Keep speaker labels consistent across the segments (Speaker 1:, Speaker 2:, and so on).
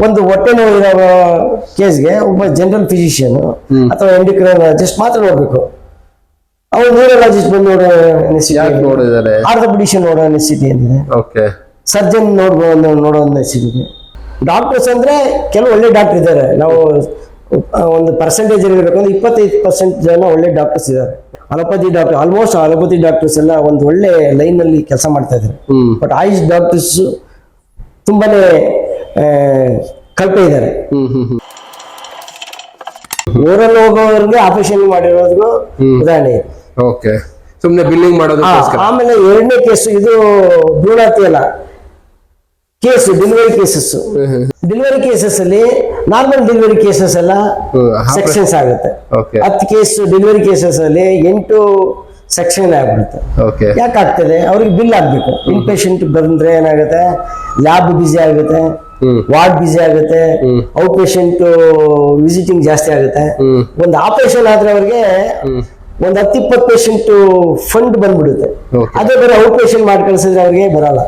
Speaker 1: ಒಂದು ಹೊಟ್ಟೆ ನೋವು ಇರೋ ಕೇಸ್ಗೆ ಒಬ್ಬ ಜನರಲ್ ಫಿಸಿಷಿಯನ್ ಅಥವಾ ಎಂಡೋಕ್ರೈನಾಲಜಿಸ್ಟ್ ಮಾತ್ರ ನೋಡ್ಬೇಕು. ಅವ್ರು ನ್ಯೂರಾಲಜಿಸ್ಟ್ ಬಂದು ನೋಡೋ ನೆಸಿಟಿ, ಆರ್ಥೋಪೆಡಿಷಿಯನ್ ನೋಡೋ ನೆಸಿಟಿ ಏನಿದೆ, ಸರ್ಜನ್ ನೋಡೋ ನೆಸಿಟಿ ಇದೆ. ಡಾಕ್ಟರ್ಸ್ ಅಂದ್ರೆ ಕೆಲವು ಒಳ್ಳೆ ಡಾಕ್ಟರ್ ಇದ್ದಾರೆ. ನಾವು ಒಂದು ಪರ್ಸೆಂಟೇಜ್ ಇರಬೇಕಂದ್ರೆ 25% ಜನ ಒಳ್ಳೆ ಡಾಕ್ಟರ್ಸ್ ಇದ್ದಾರೆ. Allopathy doctor, almost allopathy doctors ಎಲ್ಲ ಒಂದು ಒಳ್ಳೆ ಲೈನ್ ನಲ್ಲಿ ಕೆಲಸ ಮಾಡ್ತಾ ಇದ್ದಾರೆ. ಬಟ್ ಆಯುಷ್ ಡಾಕ್ಟರ್ಸ್ ತುಂಬಾನೇ ಕಲ್ಪೆ ಇದ್ದಾರೆ. ಊರಲ್ಲಿ ಹೋಗೋರಿಗೆ ಆಪರೇಷನ್ ಮಾಡಿರೋದು ಉದಾಹರಣೆ.
Speaker 2: ಸುಮ್ಮನೆ ಬಿಲ್ಲಿಂಗ್ ಮಾಡೋದು.
Speaker 1: ಆಮೇಲೆ ಎರಡನೇ ಕೇಸ್ ಇದು ಭ್ರೂಣಹತ್ಯೆ ಅಲ್ಲ, ಕೇಸ್ ಡೆಲಿವರಿ ಕೇಸಸ್ ಅಲ್ಲಿ ನಾರ್ಮಲ್ ಡೆಲಿವರಿ ಕೇಸಸ್ ಎಲ್ಲ ಸೆಕ್ಷನ್ಸ್ ಆಗುತ್ತೆ. 10 ಕೇಸ್ ಡೆಲಿವರಿ ಕೇಸಸ್ ಅಲ್ಲಿ 8 ಸೆಕ್ಷನ್ ಆಗ್ಬಿಡುತ್ತೆ. ಯಾಕೆ ಆಗ್ತದೆ? ಅವ್ರಿಗೆ ಬಿಲ್ ಆಗ್ಬೇಕು. ಇನ್ ಪೇಷಂಟ್ ಬಂದ್ರೆ ಏನಾಗುತ್ತೆ, ಲ್ಯಾಬ್ ಬಿಸಿ ಆಗುತ್ತೆ, ವಾರ್ಡ್ ಬಿಸಿ ಆಗುತ್ತೆ, ಔಟ್ ಪೇಷಂಟ್ ವಿಸಿಟಿಂಗ್ ಜಾಸ್ತಿ ಆಗುತ್ತೆ. ಒಂದು ಆಪರೇಷನ್ ಆದ್ರೆ ಅವ್ರಿಗೆ ಒಂದು 10-20 ಪೇಷಂಟ್ ಫಂಡ್ ಬಂದ್ಬಿಡುತ್ತೆ. ಅದೇ ಬೇರೆ ಔಟ್ ಪೇಷಂಟ್ ಮಾಡಿ ಕಳ್ಸಿದ್ರೆ ಅವ್ರಿಗೆ ಬರಲ್ಲ.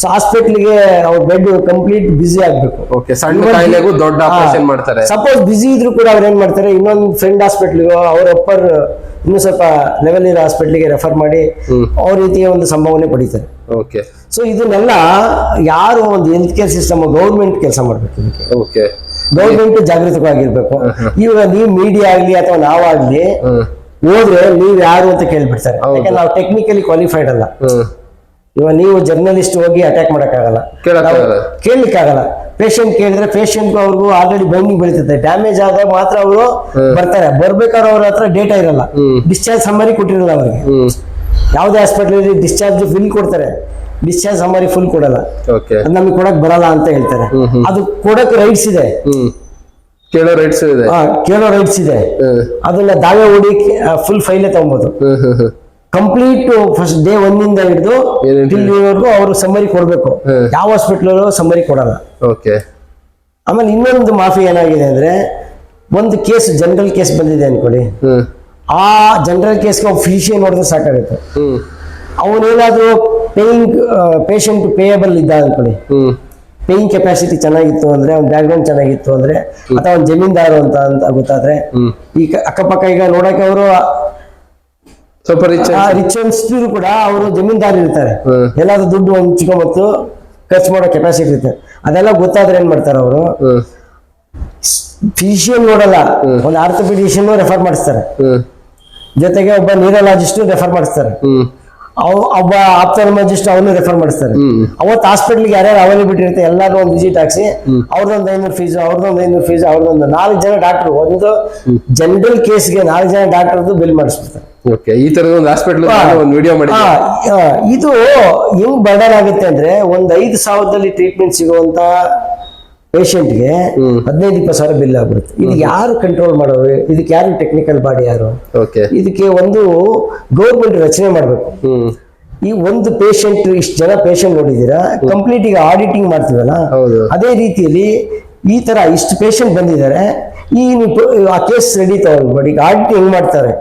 Speaker 1: ಸೊ ಹಾಸ್ಪಿಟ್ಲಿಗೆ ಅವ್ರ ಬೆಡ್ ಕಂಪ್ಲೀಟ್ ಬಿಸಿ ಆಗ್ಬೇಕು. ಸಪೋಸ್ ಬಿಸಿ ಇದ್ರು ಕೂಡ ಅವ್ರು ಏನ್ ಮಾಡ್ತಾರೆ, ಇನ್ನೊಂದು ಫ್ರೆಂಡ್ ಹಾಸ್ಪಿಟ್ಲಿಗೋ ಅವ್ರ ಅಪ್ಪರ್ ಇನ್ನೂ ಸ್ವಲ್ಪ ಲೆವೆಲ್ ಇರೋ ಹಾಸ್ಪಿಟ್ಲಿಗೆ ರೆಫರ್ ಮಾಡಿ ಅವ್ರ ರೀತಿಯ ಒಂದು ಸಂಭಾವನೆ ಪಡಿತಾರೆ. ಸೊ ಇದನ್ನೆಲ್ಲ ಯಾರು ಒಂದು ಹೆಲ್ತ್ ಕೇರ್ ಸಿಸ್ಟಮ್ ಗೌರ್ಮೆಂಟ್ ಕೆಲಸ ಮಾಡ್ಬೇಕು. ಇದಕ್ಕೆ ಗೌರ್ಮೆಂಟ್ ಜಾಗೃತವಾಗಿರ್ಬೇಕು. ಇವಾಗ ನೀವು ಮೀಡಿಯಾ ಆಗ್ಲಿ ಅಥವಾ ನಾವಾಗ್ಲಿ ಹೋದ್ರೆ ನೀವ್ ಯಾರು ಅಂತ ಕೇಳ್ಬಿಡ್ತಾರೆ. ಯಾಕಂದ್ರೆ ನಾವು ಟೆಕ್ನಿಕಲಿ ಕ್ವಾಲಿಫೈಡ್ ಅಲ್ಲ. ಇವಾಗ ನೀವು ಜರ್ನಲಿಸ್ಟ್ ಹೋಗಿ ಅಟ್ಯಾಕ್ ಮಾಡಕ್ಕಾಗಲ್ಲ, ಕೇಳಲಿಕ್ಕಾಗಲ್ಲ. ಪೇಷಂಟ್ ಕೇಳಿದ್ರೆ ಪೇಷಂಟ್ ಅವ್ರಿಗೂ ಆಲ್ರೆಡಿ ಬೈಂಡಿಂಗ್ ಬೆಳೀತದೆ. ಡ್ಯಾಮೇಜ್ ಆದಾಗ ಮಾತ್ರ ಅವರು ಬರ್ತಾರೆ. ಬರ್ಬೇಕಾದ್ರೆ ಅವ್ರ ಹತ್ರ ಡೇಟಾ ಇರಲ್ಲ, ಡಿಸ್ಚಾರ್ಜ್ ಸಮ್ಮರಿ ಕೊಟ್ಟಿರಲ್ಲ ಅವ್ರಿಗೆ. ಯಾವ್ದೇ ಹಾಸ್ಪಿಟಲ್ ಡಿಸ್ಚಾರ್ಜ್ ಫುಲ್ ಕೊಡ್ತಾರೆ, ಡಿಸ್ಚಾರ್ಜ್ ಸಮ್ಮರಿ ಫುಲ್ ಕೊಡಲ್ಲ. ಅದು ನಮಗೆ ಕೊಡಕ್ ಬರಲ್ಲ ಅಂತ ಹೇಳ್ತಾರೆ. ಅದು ಕೊಡಕ್ ರೈಟ್ಸ್ ಇದೆ, ಕೇಳೋ ರೈಟ್ಸ್ ಇದೆ. ಅದನ್ನ ದಾವೆ ಹೂಡಿ ಫುಲ್ ಫೈಲೇ ತಗೊಬೋದು. ಕಂಪ್ಲೀಟ್ ಫಸ್ಟ್ ಡೇ 1 ಇಂದ ಹಿಡಿದು ಇಲ್ಲಿವರೆಗೂ ಅವರು ಸಮ್ಮರಿ ಕೊಡ್ಬೇಕು. ಯಾವ ಹಾಸ್ಪಿಟಲ್ ಸಮ್ಮರಿ ಕೊಡಲ್ಲ. ಆಮೇಲೆ ಇನ್ನೊಂದು ಮಾಫಿ ಏನಾಗಿದೆ ಅಂದ್ರೆ, ಒಂದು ಕೇಸ್ ಜನರಲ್ ಕೇಸ್ ಬಂದಿದೆ ಅನ್ಕೊಳ್ಳಿ, ಆ ಜನರಲ್ ಕೇಸ್ಗೆ ಫಿಸಿಷಿಯನ್ ನೋಡಿದ್ರೆ ಸಾಕಾಗುತ್ತೆ. ಅವನೇನಾದ್ರೂ ಪೇಷಂಟ್ ಪೇಯಬಲ್ ಇದ್ದ ಅನ್ಕೊಳ್ಳಿ, ಪೇಯಿಂಗ್ ಕೆಪಾಸಿಟಿ ಚೆನ್ನಾಗಿತ್ತು ಅಂದ್ರೆ, ಅವ್ನ ಬ್ಯಾಕ್ ಗ್ರೌಂಡ್ ಚೆನ್ನಾಗಿತ್ತು ಅಂದ್ರೆ, ಅಥವಾ ಅವ್ನ ಜಮೀನ್ದಾರು ಅಂತ ಗೊತ್ತಾದ್ರೆ, ಈಗ ಅಕ್ಕಪಕ್ಕ ಈಗ ನೋಡಕ್ಕೆ ಅವರು ಸ್ವಲ್ಪ ರಿಚ್ ಅನ್ಸ್ತಿದ್ರು ಕೂಡ ಅವರು ಜಮೀನ್ದಾರ್ ಇರ್ತಾರೆ. ಎಲ್ಲಾದ್ರೂ ದುಡ್ಡು ಹಂಚ್ಕೊಂಬತ್ತು ಖರ್ಚು ಮಾಡೋ ಕೆಪಾಸಿಟಿ ಇರುತ್ತೆ. ಅದೆಲ್ಲ ಗೊತ್ತಾದ್ರೆ ಏನ್ ಮಾಡ್ತಾರೆ ಅವರು, ಫಿಸಿಷಿಯನ್ ನೋಡಲ್ಲ, ಒಂದು ಆರ್ಥೋಪೆಡಿಷಿಯನ್ ರೆಫರ್ ಮಾಡಿಸ್ತಾರೆ, ಜೊತೆಗೆ ಒಬ್ಬ ನ್ಯೂರಾಲಜಿಸ್ಟ್ ರೆಫರ್ ಮಾಡಿಸ್ತಾರೆ, ಒಬ್ಬ ಆಪ್ಥಾಲ್ಮಾಲಜಿಸ್ಟ್ ಅವನು ರೆಫರ್ ಮಾಡಿಸ್ತಾರೆ. ಅವತ್ತು ಹಾಸ್ಪಿಟ್ಲಿಗೆ ಯಾರ್ಯಾರು ಅವೈಲೇಬಿಲಿಟಿ ಇರುತ್ತೆ ಎಲ್ಲಾರು ಒಂದು ವಿಸಿಟ್ ಹಾಕ್ಸಿ ಅವ್ರದೊಂದು 500 ಫೀಸ್, ಅವ್ರದೊಂದು 500 ಫೀಸ್, ಅವ್ರದೊಂದು 4 ಜನ ಡಾಕ್ಟರ್, ಒಂದು ಜನರಲ್ ಕೇಸ್ಗೆ 4 ಜನ ಡಾಕ್ಟರ್ದು ಬಿಲ್ ಮಾಡಿಸ್ಬಿಡ್ತಾರೆ.
Speaker 2: ಈ ತರದ ಒಂದು ಹಾಸ್ಪಿಟಲ್ ವಿಡಿಯೋ ಮಾಡಿ.
Speaker 1: ಇದು ಹೆಂಗ್ ಬರ್ಡನ್ ಆಗುತ್ತೆ ಅಂದ್ರೆ, ಒಂದು 5,000ದಲ್ಲಿ ಟ್ರೀಟ್ಮೆಂಟ್ ಸಿಗುವಂತ ಪೇಷಂಟ್ಗೆ 15-20 ಸಾವಿರ ಬಿಲ್ ಆಗ್ಬಿಡುತ್ತೆ. ಇದಕ್ಕೆ ಯಾರು ಕಂಟ್ರೋಲ್ ಮಾಡೋರು? ಇದಕ್ಕೆ ಯಾರು ಟೆಕ್ನಿಕಲ್ ಬಾಡಿ ಯಾರು? ಇದಕ್ಕೆ ಒಂದು ಗೌರ್ಮೆಂಟ್ ರಚನೆ ಮಾಡ್ಬೇಕು. ಈ ಒಂದು ಪೇಷಂಟ್ ಇಷ್ಟು ಜನ ಪೇಷಂಟ್ ನೋಡಿದೀರಾ, ಕಂಪ್ಲೀಟ್ ಈಗ ಆಡಿಟಿಂಗ್ ಮಾಡ್ತೀವಲ್ಲ, ಅದೇ ರೀತಿಯಲ್ಲಿ ಈ ತರ ಇಷ್ಟು ಪೇಷಂಟ್ ಬಂದಿದ್ದಾರೆ, ಆ ಕೇಸ್ ರೆಡಿ ತಗೊಂಡ್ಬಿಡಿ. ಈಗ ಆಡಿಟ್ ಹೆಂಗ್ ಮಾಡ್ತಾರೆ,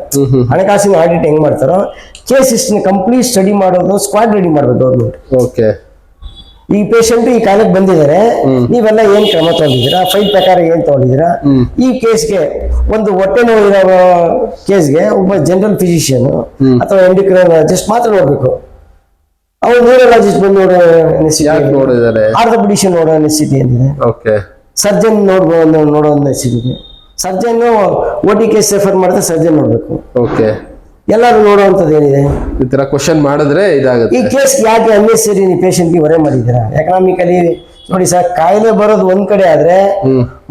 Speaker 1: ಹಣಕಾಸಿನ ಆಡಿಟ್ ಹೆಂಗ್ ಮಾಡ್ತಾರೋ, ಕೇಸ್ ಇಷ್ಟು ಕಂಪ್ಲೀಟ್ ಸ್ಟಡಿ ಮಾಡೋದು ಸ್ಕ್ವಾಡ್ ರೆಡಿ ಮಾಡ್ಬೇಕು ಗೌರ್ಮೆಂಟ್. ಈ ಪೇಷಂಟ್ ಈ ಕಾಲಕ್ಕೆ ಬಂದಿದ್ದಾರೆ, ನೀವೆಲ್ಲ ಏನ್ ಕ್ರಮ ತಗೊಂಡಿದ್ದೀರಾ, ಫೈಲ್ ಪ್ರಕಾರ ಏನ್ ತಗೊಂಡಿದ್ದೀರಾ? ಈ ಕೇಸ್ಗೆ ಒಂದು ಹೊಟ್ಟೆ ನೋವು ಇರೋ ಕೇಸ್ಗೆ ಒಬ್ಬ ಜನರಲ್ ಫಿಸಿಷಿಯನ್ ಅಥವಾ ಎಂಡೋಕ್ರೈನಾಲಜಿಸ್ಟ್ ಮಾತ್ರ ನೋಡ್ಬೇಕು. ಅವ್ರು ನ್ಯೂರಾಲಜಿಸ್ಟ್ ಬಂದು ನೋಡೋ ನೆಸಿಟಿ, ಆರ್ಥೋಪೆಡಿಷಿಯನ್ ನೋಡೋ ನೆಸಿಟಿ ಏನಿದೆ, ಸರ್ಜನ್ ನೋಡೋ ನೆಸಿಟಿ ಇದೆ. ಸರ್ಜನ್ OT ಕೇಸ್ ರೆಫರ್ ಮಾಡಿದ್ರೆ ಸರ್ಜನ್ ನೋಡ್ಬೇಕು. ಎಲ್ಲರೂ ನೋಡುವಂಥದ್ದು ಏನಿದೆ,
Speaker 2: ಈ ತರ ಕ್ವಶನ್ ಮಾಡಿದ್ರೆ ಇದಾಗುತ್ತೆ.
Speaker 1: ಈ ಕೇಸ್ ಯಾಕೆ ಅನ್ನೆಸರಿ ನೀವು ಪೇಷಂಟ್ಗೆ ಹೊರೆ ಮಾಡಿದ್ದೀರಾ? ಎಕನಾಮಿಕಲಿ ನೋಡಿ ಸರ್, ಕಾಯಿಲೆ ಬರೋದು ಒಂದ್ ಕಡೆ ಆದ್ರೆ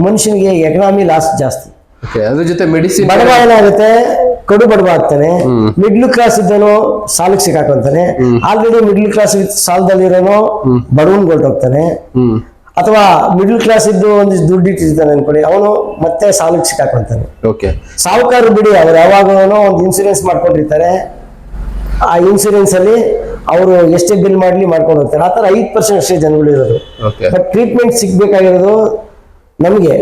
Speaker 1: ಮನುಷ್ಯನಿಗೆ ಎಕನಾಮಿ ಲಾಸ್ ಜಾಸ್ತಿ.
Speaker 2: ಅದ್ರ ಜೊತೆ ಮೆಡಿಸಿನ್
Speaker 1: ಬಡವ ಏನಾಗುತ್ತೆ, ಕಡು ಬಡವ ಆಗ್ತಾನೆ. ಮಿಡ್ಲ್ ಕ್ಲಾಸ್ ಇದ್ದನು ಸಾಲಕ್ಕೆ ಸಿಕ್ಕಾಕೊಂತಾನೆ. ಆಲ್ರೆಡಿ ಮಿಡ್ಲ್ ಕ್ಲಾಸ್ ಸಾಲದಲ್ಲಿರೋನು ಬಡವನ್ ಹೊರಟೋಗ್ತಾನೆ. ಅಥವಾ ಮಿಡ್ಲ್ ಕ್ಲಾಸ್ ಇದ್ದು ಒಂದಿಷ್ಟು ದುಡ್ಡು ಇಟ್ಟಿರ್ತಾನೆ ಅನ್ಕೊಳ್ಳಿ, ಅವನು ಮತ್ತೆ ಸಾಲಕ್ಕೆ ಸಿಕ್ಕಾಕೊಂತಾನೆ. ಸಾಹುಕಾರರು ಬಿಡಿ, ಅವ್ರು ಯಾವಾಗ ಒಂದು ಇನ್ಸೂರೆನ್ಸ್ ಮಾಡ್ಕೊಂಡಿರ್ತಾರೆ, ಆ ಇನ್ಸೂರೆನ್ಸ್ ಅಲ್ಲಿ ಅವರು ಎಷ್ಟೇ ಬಿಲ್ ಮಾಡ್ಲಿ ಮಾಡ್ಕೊಂಡು ಹೋಗ್ತಾರೆ. ಆತರ 5% ಅಷ್ಟೇ ಜನಗಳು ಇರೋದು. ಬಟ್ ಟ್ರೀಟ್ಮೆಂಟ್ ಸಿಗ್ಬೇಕಾಗಿರೋದು ನಮ್ಗೆ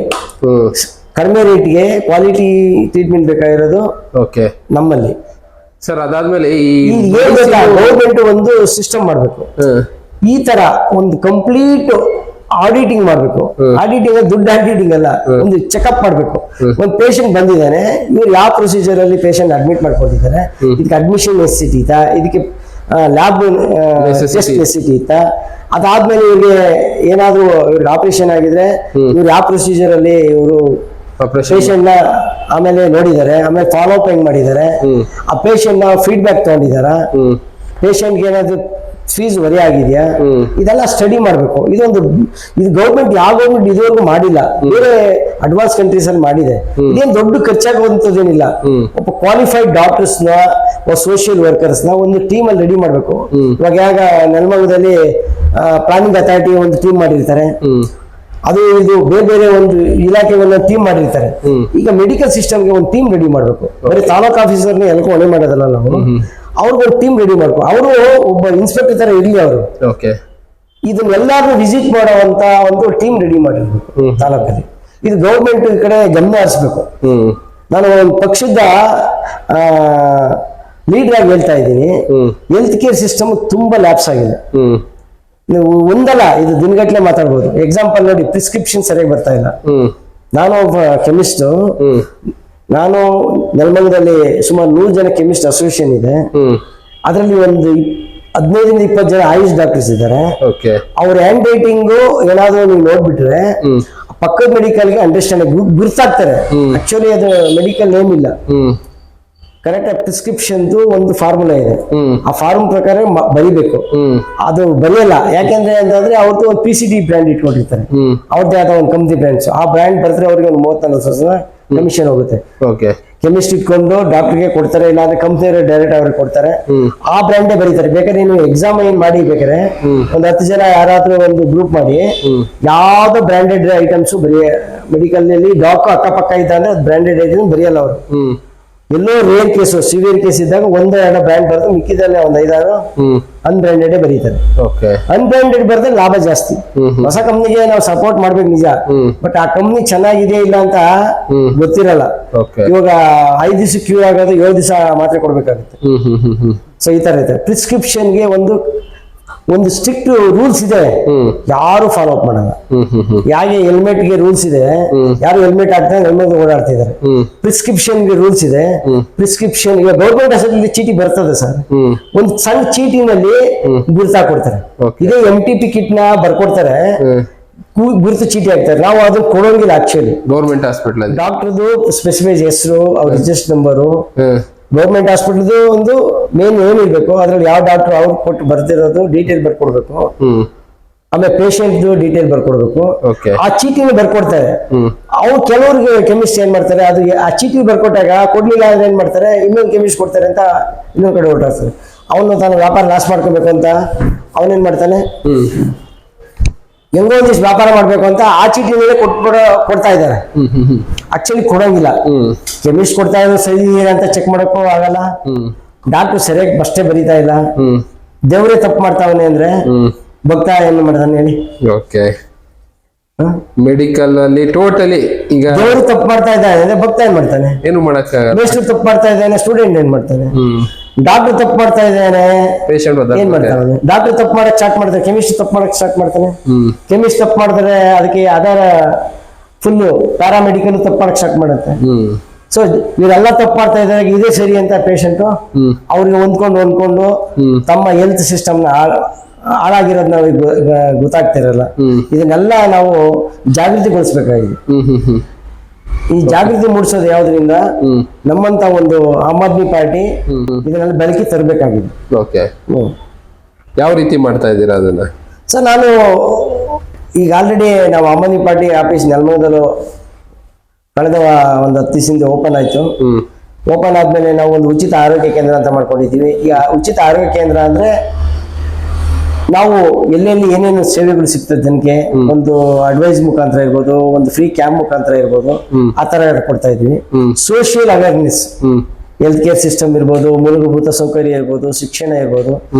Speaker 1: ಕಡಿಮೆ ರೇಟ್ಗೆ ಕ್ವಾಲಿಟಿ ಟ್ರೀಟ್ಮೆಂಟ್ ಬೇಕಾಗಿರೋದು ನಮ್ಮಲ್ಲಿ.
Speaker 2: ಸರ್ ಅದಾದ್ಮೇಲೆ
Speaker 1: ಗೌರ್ಮೆಂಟ್ ಒಂದು ಸಿಸ್ಟಮ್ ಮಾಡ್ಬೇಕು. ಈ ತರ ಒಂದು ಕಂಪ್ಲೀಟ್ ಆಡಿಟಿಂಗ್ ಮಾಡ್ಬೇಕು. ಆಡಿಟಿಂಗ್ ದುಡ್ಡು ಆಡಿಟಿಂಗ್ ಅಲ್ಲ, ಒಂದು ಚೆಕಪ್ ಮಾಡ್ಬೇಕು. ಒಂದು ಪೇಷಂಟ್ ಬಂದಿದ್ದಾನೆ, ಇವ್ರು ಯಾವ ಪ್ರೊಸೀಜರ್ ಅಲ್ಲಿ ಪೇಷಂಟ್ ಅಡ್ಮಿಟ್ ಮಾಡ್ಕೊಂಡಿದ್ದಾರೆ, ಇದಕ್ಕೆ ಅಡ್ಮಿಷನ್ ನೆಸಿಟಿ ಇತ್ತಾ, ಇದಕ್ಕೆ ಲ್ಯಾಬ್ ಟೆಸ್ಟ್ ನೆಸಿಟಿ ಇತ್ತಾ, ಅದಾದ್ಮೇಲೆ ಇವ್ರಿಗೆ ಏನಾದ್ರು ಇವ್ರಿಗೆ ಆಪರೇಷನ್ ಆಗಿದ್ರೆ ಇವ್ರು ಯಾವ ಪ್ರೊಸೀಜರ್ ಅಲ್ಲಿ ಇವರು ಪೇಷಂಟ್ ನ ಆಮೇಲೆ ನೋಡಿದ್ದಾರೆ, ಆಮೇಲೆ ಫಾಲೋ ಅಪ್ ಹೆಂಗ್ ಮಾಡಿದ್ದಾರೆ, ಆ ಪೇಷಂಟ್ ನ ಫೀಡ್ಬ್ಯಾಕ್ ತಗೊಂಡಿದಾರ, ಪೇಷಂಟ್ಗೆ ಏನಾದ್ರು ಫೀಸ್ ವರಿ ಆಗಿದೆಯಾ, ಇದೆಲ್ಲ ಸ್ಟಡಿ ಮಾಡಬೇಕು. ಇದು ಗೌರ್ಮೆಂಟ್ ಯಾವ ಗೌರ್ಮೆಂಟ್ ಇದುವರೆಗೂ ಮಾಡಿಲ್ಲ, ಬೇರೆ ಅಡ್ವಾನ್ಸ್ ಕಂಟ್ರೀಸ್ ಅಲ್ಲಿ ಮಾಡಿದೆ. ಇದೇನು ದೊಡ್ಡ ಖರ್ಚಾಗುವಂತದ್ದೇನಿಲ್ಲ. ಒಬ್ಬ ಕ್ವಾಲಿಫೈಡ್ ಡಾಕ್ಟರ್ಸ್ ನ ಸೋಷಿಯಲ್ ವರ್ಕರ್ಸ್ ನ ಒಂದು ಟೀಮ್ ಅಲ್ಲಿ ರೆಡಿ ಮಾಡ್ಬೇಕು. ಇವಾಗ ನೆಲಮಂಗಲದಲ್ಲಿ ಪ್ಲಾನಿಂಗ್ ಅಥಾರಿಟಿ ಒಂದು ಟೀಮ್ ಮಾಡಿರ್ತಾರೆ, ಅದು ಇದು ಬೇರೆ ಬೇರೆ ಒಂದು ಇಲಾಖೆ ಒಂದೊಂದು ಟೀಮ್ ಮಾಡಿರ್ತಾರೆ. ಈಗ ಮೆಡಿಕಲ್ ಸಿಸ್ಟಮ್ಗೆ ಒಂದು ಟೀಮ್ ರೆಡಿ ಮಾಡ್ಬೇಕು. ಬರೀ ತಾಲೂಕ್ ಆಫೀಸರ್ನ ಎಲ್ಲಕ್ಕೂ ಹೊಣೆ ಮಾಡೋದಲ್ಲ ನಾವು, ಅವ್ರಿಗೊಂದು ಟೀಮ್ ರೆಡಿ ಮಾಡ್ಕೊ. ಅವರು ಒಬ್ಬ ಇನ್ಸ್ಪೆಕ್ಟರ್ ತರ ಇರ್ಲಿ ಅವರು, ಇದನ್ನೆಲ್ಲಾರು ವಿಸಿಟ್ ಮಾಡುವಂತ ಒಂದು ಟೀಮ್ ರೆಡಿ ಮಾಡಿರ್ಬೇಕು ತಾಲೂಕಲ್ಲಿ. ಇದು ಗೌರ್ಮೆಂಟ್ ಕಡೆ ಗಮನ ಹರಿಸ್ಬೇಕು. ನಾನು ಒಂದು ಪಕ್ಷದ ಲೀಡರ್ ಆಗಿ ಹೇಳ್ತಾ ಇದ್ದೀನಿ, ಹೆಲ್ತ್ ಕೇರ್ ಸಿಸ್ಟಮ್ ತುಂಬಾ ಲ್ಯಾಪ್ಸ್ ಆಗಿದೆ. ನೀವು ಒಂದಲ್ಲ, ಇದು ದಿನಗಟ್ಲೆ ಮಾತಾಡ್ಬೋದು. ಎಕ್ಸಾಂಪಲ್ ನೋಡಿ, ಪ್ರಿಸ್ಕ್ರಿಪ್ಷನ್ ಸರಿಯಾಗಿ ಬರ್ತಾ ಇಲ್ಲ. ನಾನು ಒಬ್ಬ ಕೆಮಿಸ್ಟ್, ನಾನು ನೆಲಮಂಗಲದಲ್ಲಿ ಸುಮಾರು 100 ಜನ ಕೆಮಿಸ್ಟ್ ಅಸೋಸಿಯೇಷನ್ ಇದೆ. ಅದರಲ್ಲಿ ಒಂದು 15-20 ಜನ ಆಯುಷ್ ಡಾಕ್ಟರ್ಸ್ ಇದ್ದಾರೆ. ಅವ್ರ ಹ್ಯಾಂಡ್ ರೈಟಿಂಗು ಏನಾದ್ರು ನೀವು ನೋಡ್ಬಿಟ್ರೆ ಪಕ್ಕದ ಮೆಡಿಕಲ್ಗೆ ಅಂಡರ್ಸ್ಟ್ಯಾಂಡ್ ಗುರ್ತಾಗ್ತಾರೆ. ಆಕ್ಚುಲಿ ಅದು ಮೆಡಿಕಲ್ ನೇಮ್ ಇಲ್ಲ, ಕರೆಕ್ಟ್ ಪ್ರಿಸ್ಕ್ರಿಪ್ಷನ್ ಒಂದು ಫಾರ್ಮುಲಾ ಇದೆ. ಆ ಫಾರ್ಮ್ ಪ್ರಕಾರ ಬರೀಬೇಕು. ಅದು ಬರೆಯಲ್ಲ. ಯಾಕೆಂದ್ರೆ ಅಂತಂದ್ರೆ ಅವ್ರದ್ದು ಒಂದು PCT ಬ್ರ್ಯಾಂಡ್ ಇಟ್ಕೊಂಡಿರ್ತಾರೆ, ಅವ್ರದ್ದೇ ಆದ ಒಂದು ಕಂಪ್ನಿ ಬ್ರ್ಯಾಂಡ್ಸ್. ಆ ಬ್ರ್ಯಾಂಡ್ ಬರೆದ್ರೆ ಅವ್ರಿಗೆ ಒಂದು 30-40% ಕಮಿಷನ್ ಹೋಗುತ್ತೆ. ಕೆಮಿಸ್ಟ್ ಇಟ್ಕೊಂಡು ಡಾಕ್ಟರ್ಗೆ ಕೊಡ್ತಾರೆ, ಇಲ್ಲಾಂದ್ರೆ ಕಂಪ್ನಿಯವರು ಡೈರೆಕ್ಟ್ ಅವ್ರಿಗೆ ಕೊಡ್ತಾರೆ. ಆ ಬ್ರ್ಯಾಂಡೇ ಬರೀತಾರೆ. ಬೇಕಾದ್ರೆ ನೀವು ಎಕ್ಸಾಮ್ ಏನ್ ಮಾಡಿ ಬೇಕಾದ್ರೆ ಒಂದು 10 ಜನ ಯಾರಾದ್ರೂ ಒಂದು ಗ್ರೂಪ್ ಮಾಡಿ ಯಾವ್ದೋ ಬ್ರಾಂಡೆಡ್ ಐಟಮ್ಸ್ ಬರೀ ಮೆಡಿಕಲ್ ನಲ್ಲಿ ಡಾಕ್ಟರ್ ಅಕ್ಕಪಕ್ಕ ಇದ್ದಂದ್ರೆ ಅದು ಬ್ರಾಂಡೆಡ್ ಐಟಮ್ ಬರೆಯಲ್ಲ ಅವರು. ಎಲ್ಲೋ ರೇರ್ ಕೇಸು, ಸಿವಿಯರ್ ಕೇಸ್ ಇದ್ದಾಗ 1-2 ಬ್ರ್ಯಾಂಡ್ ಬರ್ತದೆ, ಮಿಕ್ಕಿದಲ್ಲೇ ಒಂದು 5-6 ಅನ್ಬ್ರಾಂಡೆಡ್ ಬರೀತಾರೆ. ಅನ್ಬ್ರಾಂಡೆಡ್ ಬರೆದ್ರೆ ಲಾಭ ಜಾಸ್ತಿ. ಹೊಸ ಕಂಪ್ನಿಗೆ ನಾವು ಸಪೋರ್ಟ್ ಮಾಡ್ಬೇಕು ನಿಜ, ಬಟ್ ಆ ಕಂಪ್ನಿ ಚೆನ್ನಾಗಿದೆಯಾ ಇಲ್ಲ ಅಂತ ಗೊತ್ತಿರಲ್ಲ. ಇವಾಗ 5 ದಿವಸ ಕ್ಯೂ ಆಗೋದು 7 ದಿವಸ ಮಾತ್ರೆ ಕೊಡ್ಬೇಕಾಗುತ್ತೆ. ಸೊ ಈ ತರ ಇದೆ. ಪ್ರಿಸ್ಕ್ರಿಪ್ಷನ್ಗೆ ಒಂದು ಸ್ಟ್ರಿಕ್ಟ್ ರೂಲ್ಸ್ ಇದೆ, ಯಾರು ಫಾಲೋ ಅಪ್ ಮಾಡಲ್ಲ. ಯಾಕೆ ಹೆಲ್ಮೆಟ್ಗೆ ರೂಲ್ಸ್ ಇದೆ, ಯಾರು ಹೆಲ್ಮೆಟ್ ಹಾಕ್ತಾರೆ ಹೆಲ್ಮೆಟ್ ಓಡಾಡ್ತಿದ್ದಾರೆ. ಪ್ರಿಸ್ಕ್ರಿಪ್ಷನ್ಗೆ ರೂಲ್ಸ್ ಇದೆ. ಪ್ರಿಸ್ಕ್ರಿಪ್ಷನ್ ಈಗ ಗೌರ್ಮೆಂಟ್ ಹಾಸ್ಪಿಟಲ್ ಚೀಟಿ ಬರ್ತದೆ ಸರ್, ಒಂದು ಸಣ್ಣ ಚೀಟಿನಲ್ಲಿ ಗುರ್ತಾ ಕೊಡ್ತಾರೆ. ಇದೇ MTP ಕಿಟ್ ನ ಬರ್ಕೊಡ್ತಾರೆ, ಗುರುತು ಚೀಟಿ ಹಾಕ್ತಾರೆ. ನಾವು ಅದನ್ನ ಕೊಡೋಂಗಿಲ್ಲ ಆಕ್ಚುಲಿ. ಗೌರ್ಮೆಂಟ್ ಹಾಸ್ಪಿಟಲ್ ಡಾಕ್ಟರ್ದು ಸ್ಪೆಸಿಫೈಸ್ ಹೆಸರು, ಅವ್ರ ರಿಜಿಸ್ಟರ್ ನಂಬರು, ಗೌರ್ಮೆಂಟ್ ಹಾಸ್ಪಿಟಲ್ದು ಒಂದು ಮೇನ್ ಏನಿರ್ಬೇಕು, ಅದ್ರಲ್ಲಿ ಯಾವ ಡಾಕ್ಟರ್ ಅವ್ರು ಕೊಟ್ಟು ಬರ್ತಿರೋದು ಡೀಟೇಲ್ ಬರ್ಕೊಡ್ಬೇಕು. ಆಮೇಲೆ ಪೇಷಂಟ್ ಡೀಟೇಲ್ ಬರ್ಕೊಡ್ಬೇಕು. ಆ ಚೀಟಿನ ಬರ್ಕೊಡ್ತಾರೆ. ಅವ್ರು ಕೆಲವ್ರಿಗೆ ಕೆಮಿಸ್ಟ್ ಏನ್ ಮಾಡ್ತಾರೆ, ಅದು ಆ ಚೀಟಿ ಬರ್ಕೊಟ್ಟಾಗ ಕೊಡ್ಲಿಲ್ಲ ಅಂದ್ರೆ ಏನ್ ಮಾಡ್ತಾರೆ, ಇನ್ನೊಂದು ಕೆಮಿಸ್ಟ್ ಕೊಡ್ತಾರೆ ಅಂತ ಇನ್ನೊಂದ್ ಕಡೆ ಹೊರಟಾಗ್ತಾರೆ. ಅವನು ತಾನು ವ್ಯಾಪಾರ ಲಾಸ್ ಮಾಡ್ಕೋಬೇಕು ಅಂತ ಅವನೇನ್ ಮಾಡ್ತಾನೆ, ಹೆಂಗೋ ಒಂದಿಷ್ಟು ವ್ಯಾಪಾರ ಮಾಡ್ಬೇಕು ಅಂತ ಆ ಚೀಟಿ ಮೇಲೆ ಕೊಡ್ತಾ ಇದ್ದಾರೆ. ಆಕ್ಚುಲಿ ಕೊಡೋಂಗಿಲ್ಲ. ಕೆಮಿಸ್ಟ್ ಕೊಡ್ತಾ ಇದ್ರು ಸರಿ ಅಂತ ಚೆಕ್ ಮಾಡಕ್ಕೂ ಆಗಲ್ಲ. ಡಾಕ್ಟರ್ ಸರಿಯಾಗಿ ಅಷ್ಟೇ ಬರೀತಾ ಇಲ್ಲ. ದೇವ್ರೇ ತಪ್ಪು ಮಾಡ್ತಾವನೆ ಅಂದ್ರೆ ಭಕ್ತ ಏನ್ ಮಾಡ್ತಾನೆ ಹೇಳಿ?
Speaker 2: ಮೆಡಿಕಲ್ ಅಲ್ಲಿ ಟೋಟಲಿ ಈಗ
Speaker 1: ದೇವ್ರು ತಪ್ಪು ಮಾಡ್ತಾ ಇದ್ದಾನೆ ಅಂದ್ರೆ ಭಕ್ತ ಏನ್ ಮಾಡ್ತಾನೆ?
Speaker 2: ಏನು ಮಾಡಕ್ಕ.
Speaker 1: ಮೇಸ್ಟ್ರು ತಪ್ಪು ಮಾಡ್ತಾ ಇದ್ದಾನೆ, ಸ್ಟೂಡೆಂಟ್ ಏನ್ ಮಾಡ್ತಾನೆ? ಡಾಕ್ಟರ್ ತಪ್ಪು ಮಾಡ್ತಾ ಇದ್ದಾನೆ,
Speaker 2: ಪೇಷಂಟ್
Speaker 1: ಏನ್ ಮಾಡ್ತಾನೆ? ಡಾಕ್ಟರ್ ತಪ್ಪು ಮಾಡಕ್ ಸ್ಟಾರ್ಟ್ ಮಾಡ್ತಾನೆ, ಕೆಮಿಸ್ಟ್ ತಪ್ಪು ಮಾಡಕ್ ಸ್ಟಾರ್ಟ್ ಮಾಡ್ತಾನೆ. ಕೆಮಿಸ್ಟ್ ತಪ್ಪು ಮಾಡಿದ್ರೆ ಅದಕ್ಕೆ ಆಧಾರ ಫುಲ್ ಪ್ಯಾರಾಮೆಡಿಕಲ್ ತಪ್ಪು ಮಾಡಕ್ ಸ್ಟಾರ್ಟ್ ಮಾಡುತ್ತೆ. ಸೊ ಇವರೆಲ್ಲ ತಪ್ಪು ಮಾಡ್ತಾ ಇದ್ದಾರೆ, ಇದೇ ಸರಿ ಅಂತ ಪೇಷಂಟ್ ಅವ್ರಿಗೆ ಹೊಂದ್ಕೊಂಡು ತಮ್ಮ ಹೆಲ್ತ್ ಸಿಸ್ಟಮ್ ನ ಹಾಳಾಗಿರೋದು ನಾವು ಗೊತ್ತಾಗ್ತಿರಲ್ಲ. ಇದನ್ನೆಲ್ಲ ನಾವು ಜಾಗೃತಿಗೊಳಿಸ್ಬೇಕಾಗಿದೆ. ಈ ಜಾಗೃತಿ ಮೂಡಿಸೋದು ಯಾವ್ದ್ರಿಂದ? ನಮ್ಮಂತ ಒಂದು ಆಮ್ ಆದ್ಮಿ ಪಾರ್ಟಿ ಇದನ್ನೆಲ್ಲ ಬೆಳಕಿ ತರಬೇಕಾಗಿದೆ.
Speaker 2: ಯಾವ ರೀತಿ ಮಾಡ್ತಾ ಇದ್ದೀರಾ ಅದನ್ನ?
Speaker 1: ಸರ್ ನಾನು ಈಗ ಆಲ್ರೆಡಿ ನಾವು ಆಮ್ ಆದ್ಮಿ ಪಾರ್ಟಿ ಆಫೀಸ್ ನೆಲಮಂಗಲದಲ್ಲೂ ಕಳೆದ ಒಂದು 10 ದಿವಸದಿಂದ ಓಪನ್ ಆಯ್ತು. ಓಪನ್ ಆದ್ಮೇಲೆ ನಾವು ಒಂದು ಉಚಿತ ಆರೋಗ್ಯ ಕೇಂದ್ರ ಅಂತ ಮಾಡ್ಕೊಂಡಿದ್ದೀವಿ. ಈಗ ಉಚಿತ ಆರೋಗ್ಯ ಕೇಂದ್ರ ಅಂದ್ರೆ ನಾವು ಎಲ್ಲೆಲ್ಲಿ ಏನೇನು ಸೇವೆಗಳು ಸಿಗ್ತದೆ ಜನಕ್ಕೆ, ಒಂದು ಅಡ್ವೈಸ್ ಮುಖಾಂತರ ಇರ್ಬೋದು, ಒಂದು ಫ್ರೀ ಕ್ಯಾಂಪ್ ಮುಖಾಂತರ ಇರ್ಬೋದು, ಆ ತರ ಕೊಡ್ತಾ ಇದೀವಿ. Social awareness, health care system ಇರ್ಬೋದು, ಮೂಲಭೂತ ಸೌಕರ್ಯ ಇರ್ಬೋದು, ಶಿಕ್ಷಣ ಇರ್ಬೋದು,